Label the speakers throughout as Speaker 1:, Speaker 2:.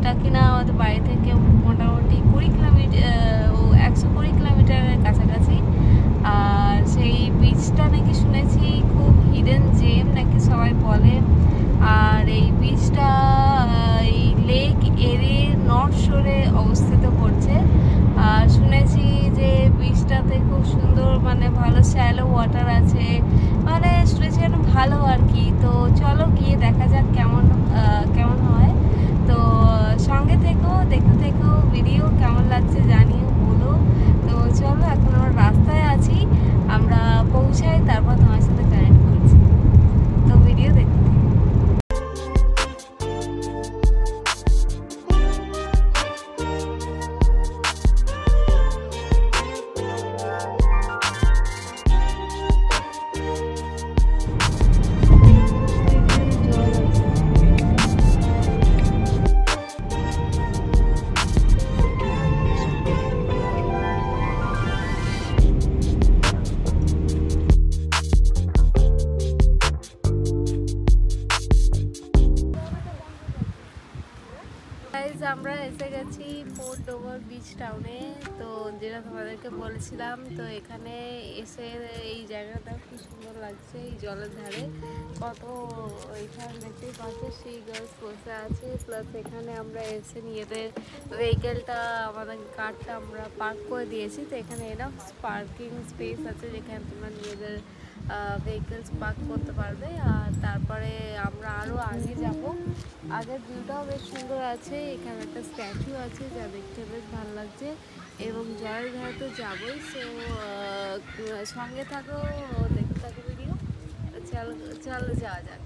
Speaker 1: বিচটা কিনা আমাদের বাড়ি থেকে মোটামুটি 120 কিলোমিটারের কাছাকাছি। আর সেই বিচটা নাকি শুনেছি খুব হিডেন জেম নাকি সবাই বলে। আর এই বিচটা এই লেক এরির নর্থ শোরে অবস্থিত করছে। আর শুনেছি যে বিচটাতে খুব সুন্দর মানে ভালো শ্যালো ওয়াটার আছে, মানে শুনেছি একটু ভালো আর কি। তো চলো গিয়ে দেখা যাক কেমন হয়। তো সঙ্গে থেকো, দেখতে থেকো ভিডিও, কেমন লাগছে জানিও, বলো। তো চলো এখন আমরা রাস্তায় আছি, আমরা পৌঁছাই তারপর তোমার সাথে কানেক্ট করছি। তো ভিডিও দেখতে আমরা এসে গেছি পোর্ট ডোভার বিচ টাউনে। তো যেটা তোমাদেরকে বলেছিলাম, তো এখানে এসে এই জায়গাটা খুব সুন্দর লাগছে। এই জলের ধারে কত এখানে দেখতেই পাচ্ছি সি গার্লস বসে আছে। প্লাস এখানে আমরা এসে নিজেদের ভেহিকেলটা, আমাদের কারটা আমরা পার্ক করে দিয়েছি। তো এখানে এরকম পার্কিং স্পেস আছে যেখানে তোমরা নিজেদের ভেহিকেলস পার্ক করতে পারবে। আর তারপরে আমরা আরও আগে যাব। আগের ভিউটাও বেশ সুন্দর আছে। এখানে একটা স্ট্যাচু আছে যা দেখতে বেশ ভালো লাগছে, এবং জলের ধারে তো যাবোই। সো সঙ্গে থাকো, দেখতে থাকো ভিডিও। চলো যাওয়া যাক।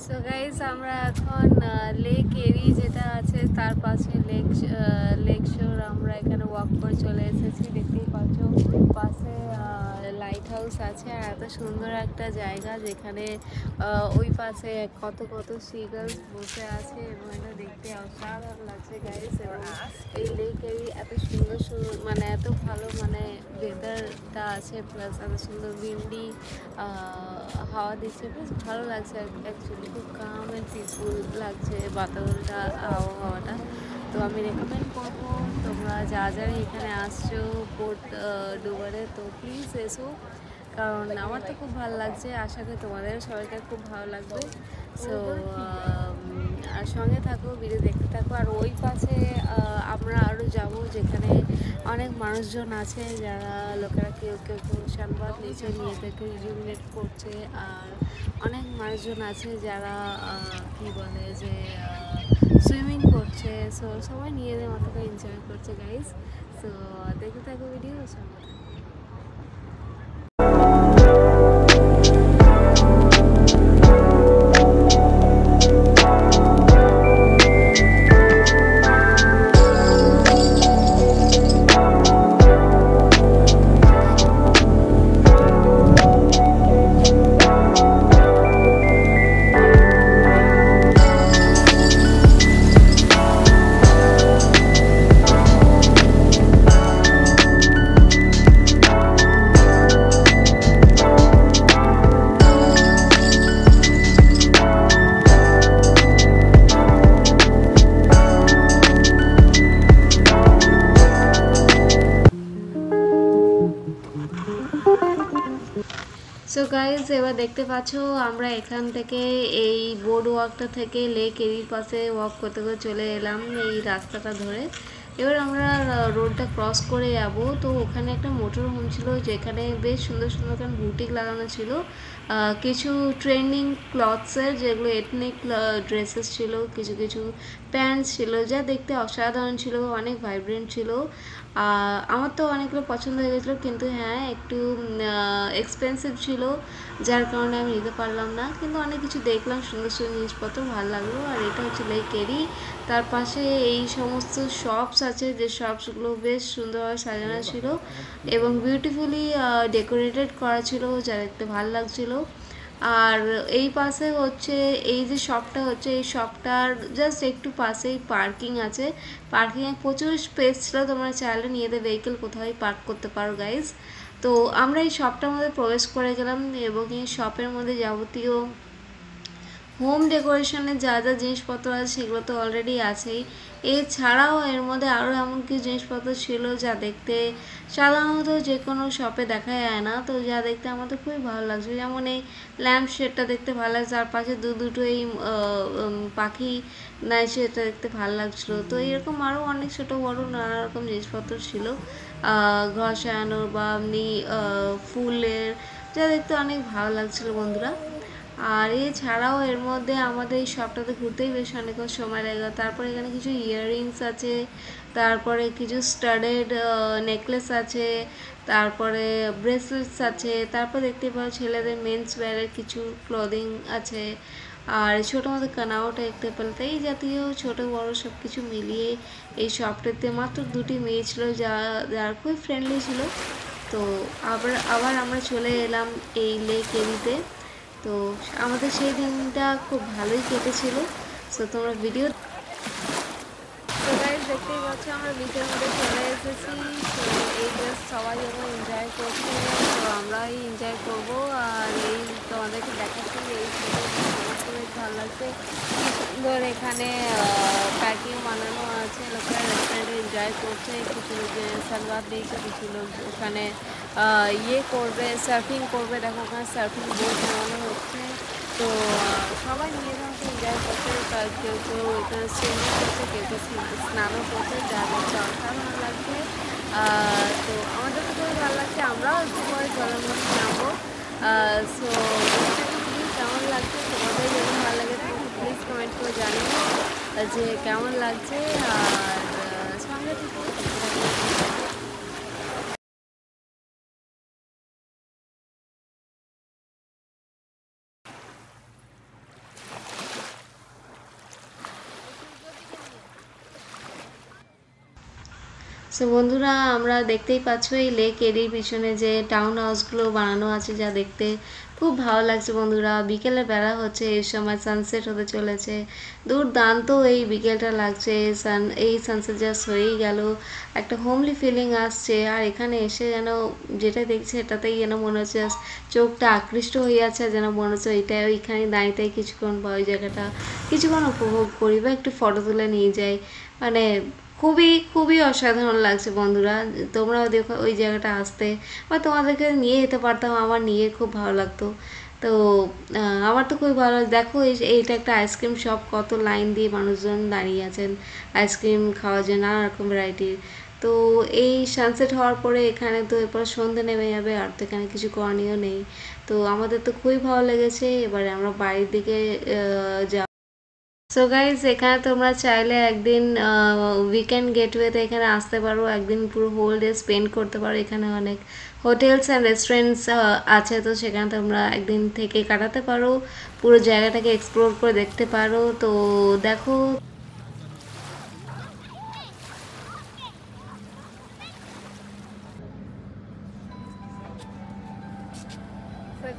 Speaker 1: সো গাইস, আমরা এখন লেক এরি যেটা আছে তার পাশে লেক শোর আমরা এখানে ওয়াক করে চলে এসেছি। দেখতেই পাচ্ছ পাশে লাইট হাউস আছে। আর এত সুন্দর একটা জায়গা যেখানে ওই পাশে কত সিগার্লস বসে আছে, এবং এটা দেখতে অসাধারণ লাগছে গাইস। এবং এই লেক এরি এত সুন্দর মানে এত ভালো মানে ওয়েদারটা আছে, প্লাস এত সুন্দর উইন্ডি হাওয়া দিচ্ছে, বেশ ভালো লাগছে অ্যাকচুয়ালি। খুব কাম অ্যান্ড পিসফুল লাগছে বাতাবরণটা, আবহাওয়াটা। তো আমি রেকমেন্ড করবো তোমরা যারা এখানে আসছো পোর্ট ডোভারে, তো প্লিজ এসো, কারণ আমার তো খুব ভালো লাগছে। আশা করি তোমাদের সবাইকে খুব ভালো লাগবে। সো আর সঙ্গে থাকো, ভিডিও দেখতে থাকো। আর ওই পাশে আমরা আরও যাব যেখানে অনেক মানুষজন আছে, যারা লোকেরা কেউ সানবাদ নিচে নিজেদেরকে রিজুমিনেট করছে। আর অনেক মানুষজন আছে যারা কি বলে যে সুইমিং করছে। সো সবাই নিজেদের মতো করে এনজয় করছে গাইস। সো দেখতে থাকো ভিডিও, সঙ্গে থাকো। সো গাইজ, এবার দেখতে পাচ্ছ আমরা এখান থেকে এই বোর্ড ওয়াকটা থেকে লেক এরির পাশে ওয়াক করতে করে চলে এলাম এই রাস্তাটা ধরে। এবার আমরা রোডটা ক্রস করে যাব। তো ওখানে একটা মোটর হোম ছিল যেখানে বেশ সুন্দর বুটিক লাগানো ছিল। কিছু ট্রেন্ডিং ক্লথসের যেগুলো এথনিক ড্রেসেস ছিল, কিছু প্যান্টস ছিল যা দেখতে অসাধারণ ছিল, অনেক ভাইব্রেন্ট ছিল। আমার তো অনেকগুলো পছন্দ হয়ে গেছিলো, কিন্তু হ্যাঁ একটু এক্সপেন্সিভ ছিল, যার কারণে আমি নিতে পারলাম না। কিন্তু অনেক কিছু দেখলাম, সুন্দর সুন্দর জিনিসপত্র ভালো লাগলো। আর এটা হচ্ছে লেক এরি, তার পাশে এই সমস্ত শপস আছে, যে শপসগুলো বেশ সুন্দরভাবে সাজানো ছিল এবং বিউটিফুলি ডেকোরেটেড করা ছিল, যা দেখতে ভালো লাগছিলো। আর এই পাশে হচ্ছে এই যে শপটা হচ্ছে, এই শপটার জাস্ট একটু পাশেই পার্কিং আছে। পার্কিংয়ে প্রচুর স্পেস ছিল, তোমরা চাইলে নিজেদের ভেহিকেল কোথাও পার্ক করতে পারো গাইজ। তো আমরা এই শপটার মধ্যে প্রবেশ করে গেলাম এবং এই শপের মধ্যে যাবতীয় হোম ডেকোরেশনের যা যা জিনিসপত্র আছে সেগুলো তো অলরেডি আছেই। এছাড়াও এর মধ্যে আরও এমন কিছু জিনিসপত্র ছিল যা দেখতে সাধারণত যে কোনো শপে দেখা যায় না, তো যা দেখতে আমাদের খুবই ভালো লাগছে। যেমন এই ল্যাম্প শেডটা দেখতে ভালো লাগছে, আর পাশে দুটো এই পাখি নাই, সেটা দেখতে ভালো লাগছিলো। তো এরকম আরও অনেক ছোটো বড়ো নানা রকম জিনিসপত্র ছিল, ঘর সাজানোর বা এমনি ফুলের, যা দেখতে অনেক ভালো লাগছিলো বন্ধুরা। আর এছাড়াও এর মধ্যে আমাদের এই শপটাতে ঘুরতেই বেশ অনেকক্ষণ সময় লাগে। তারপরে এখানে কিছু ইয়াররিংস আছে, তারপরে কিছু স্টাডেড নেকলেস আছে, তারপরে ব্রেসলেটস আছে, তারপর দেখতে পাওয়া ছেলেদের মেন্স ওয়্যারের কিছু ক্লোদিং আছে, আর ছোটো মতো কানাও দেখতে পেল। তো এই জাতীয় ছোটো বড়ো সব কিছু মিলিয়ে এই শপটাতে মাত্র 2টি মেয়ে ছিল, যারা খুব ফ্রেন্ডলি ছিল। তো আবার আমরা চলে এলাম এই লেক এরিতে। তো আমাদের সেই দিনটা খুব ভালোই কেটেছিল। সো তোমরা ভিডিও তো গাইস দেখতেই পাচ্ছ আমরা বিচের মধ্যে চলে এসেছি। তো এই জাস্ট সবাই যখন এনজয় করছে, তো আমরাই এনজয় করবো। আর এই তোমাদেরকে দেখাচ্ছি এই সমস্ত বেশ ভালো লাগছে, সুন্দর এখানে প্যাকিং বানানো আছে, লোকেরা রেস্টুরেন্টে এনজয় করছে। কিছু লোক সালওয়ার দিয়েছে, কিছু লোক ওখানে ইয়ে করবে, সার্ফিং করবে। দেখো ওখানে সার্ফিং বোর্ড বানানো হচ্ছে। তো সবাই নিজেদের মতো এনজয় করছে, কেউ কেউ এখানে সুইমিং করছে, কেউ কেউ স্নানও করছে, যা দেখতে অসাধারণ লাগছে। তো আমাদের তো খুবই ভালো লাগছে, আমরাও একটু পরে জলের মধ্যে নামবো। সো প্লিজ কেমন লাগছে, তোমাদের যদি ভালো লাগে তাহলে প্লিজ কমেন্ট করে জানিও যে কেমন লাগছে। আর সঙ্গে থেকে সো বন্ধুরা, আমরা দেখতেই পাচ্ছ এই লেক এরির পিছনে যে টাউন হাউসগুলো বানানো আছে, যা দেখতে খুব ভালো লাগছে বন্ধুরা। বিকেলের বেলা হচ্ছে, এই সময় সানসেট হতে চলেছে, দুর্দান্ত এই বিকেলটা লাগছে। এই সানসেট জাস্ট হয়েই গেল, একটা হোমলি ফিলিং আসছে। আর এখানে এসে যেন যেটা দেখছে এটাতেই যেন মনে হচ্ছে চোখটা আকৃষ্ট হয়ে যাচ্ছে, যেন মনে হচ্ছে ওইখানে দাঁড়িয়ে কিছুক্ষণ বা ওই জায়গাটা কিছুক্ষণ উপভোগ করি বা একটু ফটো তুলে নিয়ে যাই। মানে খুবই খুবই অসাধারণ লাগছে বন্ধুরা। তোমরাও দেখো ওই জায়গাটা আসতে, বা তোমাদেরকে নিয়ে যেতে পারতাম, আমার নিয়ে খুব ভালো লাগতো। তো আমার তো খুবই ভালো দেখো এইটা একটা আইসক্রিম শপ, কত লাইন দিয়ে মানুষজন দাঁড়িয়ে আছেন আইসক্রিম খাওয়ার জন্য, নানা রকম ভ্যারাইটির। তো এই সানসেট হওয়ার পরে এখানে তো এরপর সন্ধে নেমে যাবে, আর তো এখানে কিছু করণীয় নেই। তো আমাদের তো খুবই ভালো লেগেছে, এবারে আমরা বাড়ির দিকে যাব। সো গাইজ, এখানে তোমরা চাইলে একদিন উইকেন্ড গেটওয়েতে এখানে আসতে পারো, একদিন পুরো হোল ডে স্পেন্ড করতে পারো। এখানে অনেক হোটেলস অ্যান্ড রেস্টুরেন্টস আছে, তো সেখানে তোমরা একদিন থেকে কাটাতে পারো, পুরো জায়গাটাকে এক্সপ্লোর করে দেখতে পারো। তো দেখো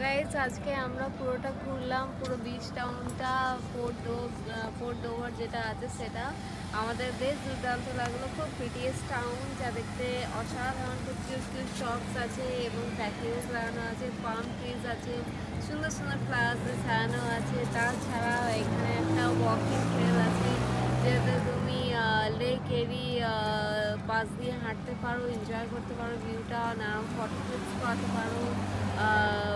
Speaker 1: গাইজ, আজকে আমরা পুরোটা ঘুরলাম, পুরো বিচ টাউনটা, ফোর্ট ডোভার যেটা আছে সেটা আমাদের বেশ দুর্দান্ত লাগলো। খুব প্রিটিয়েস্ট টাউন, যা দেখতে অসাধারণ। খুব কিউট কিউট শপস আছে এবং প্যাকেজ লাগানো আছে, পাম ট্রিজ আছে, সুন্দর সুন্দর ফ্লাওয়ার্স সাজানো আছে। তাছাড়া এখানে একটা ওয়াকিং ট্রেল আছে, যেটাতে তুমি লেক এরি পাশ দিয়ে হাঁটতে পারো, এনজয় করতে পারো ভিউটা, নানান ফটো ক্লিকস করাতে পারো।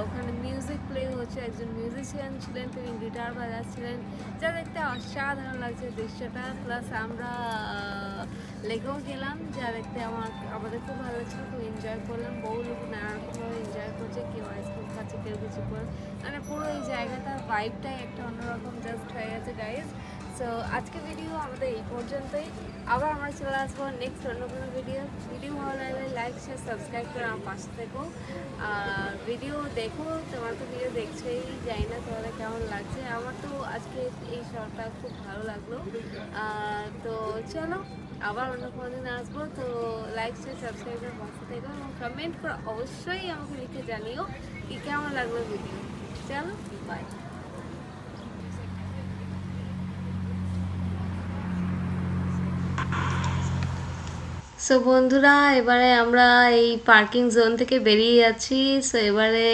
Speaker 1: ওখানে মিউজিক প্লে হচ্ছে, একজন মিউজিশিয়ান ছিলেন, তিনি গিটার বাজাচ্ছিলেন, যা দেখতে অসাধারণ লাগছে দৃশ্যটা। প্লাস আমরা লেগেও গেলাম, যা দেখতে আমাদের খুব ভালো লাগছিল, খুব এনজয় করলাম। বহু লোক নানা রকমভাবে এনজয় করছে, কেউ আইসক্রিম খাচ্ছে, কেউ কিছু করে, মানে পুরো এই জায়গাটার ভাইবটাই একটা অন্যরকম জাস্ট হয়ে গেছে গাইজ। সো আজকে ভিডিও আমাদের এই পর্যন্তই। আবার আমরা চলে আসবো নেক্সট অন্য কোনো ভিডিও ভালো লাগলে লাইক শেয়ার সাবস্ক্রাইব করে আমার পাশে থেকো। আর ভিডিও দেখো, তোমার তো ভিডিও দেখছোই, জানি না তোমাদের কেমন লাগছে। আমার তো আজকে এই শর্টটা খুব ভালো লাগলো। তো চলো আবার অন্য কোনো দিন আসবো। তো লাইক শেয়ার সাবস্ক্রাইব করে পাশে থেকো এবং কমেন্ট করে অবশ্যই আমাকে লিখে জানিও কি কেমন লাগলো ভিডিও। চলো বাই। সো বন্ধুরা, এবারে আমরা এই পার্কিং জোন থেকে বেরিয়ে যাচ্ছি। সো এবারে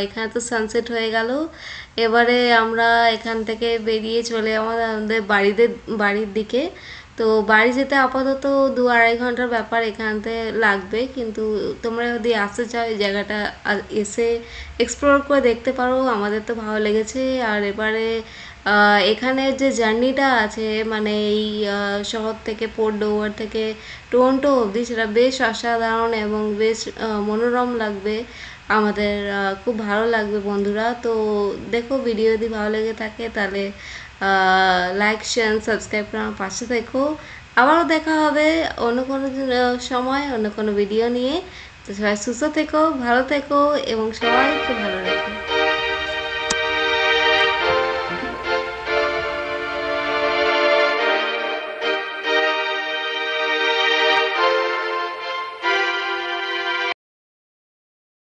Speaker 1: এখানে তো সানসেট হয়ে গেল। এবারে আমরা এখান থেকে বেরিয়ে চলে আমাদের বাড়ির দিকে। তো বাড়ি যেতে আপাতত 2-2.5 ঘন্টার ব্যাপার এখানতে লাগবে, কিন্তু তোমরা যদি আসতে চাও এই জায়গাটা এসে এক্সপ্লোর করে দেখতে পারো। আমাদের তো ভালো লেগেছে। আর এবারে এখানে যে জার্নিটা আছে, মানে এই শহর থেকে পোর্ট ডোভার থেকে টরন্টো অবধি, সেটা বেশ অসাধারণ এবং বেশ মনোরম লাগবে। আমাদের খুব ভালো লাগবে বন্ধুরা। তো দেখো, ভিডিও যদি ভালো লেগে থাকে তাহলে লাইক শেয়ার সাবস্ক্রাইব করে আমার পাশে থেকো। আবারও দেখা হবে অন্য কোনো সময় অন্য কোনো ভিডিও নিয়ে। তো সবাই সুস্থ থেকো, ভালো থেকো এবং সবাইকে ভালো রেখো।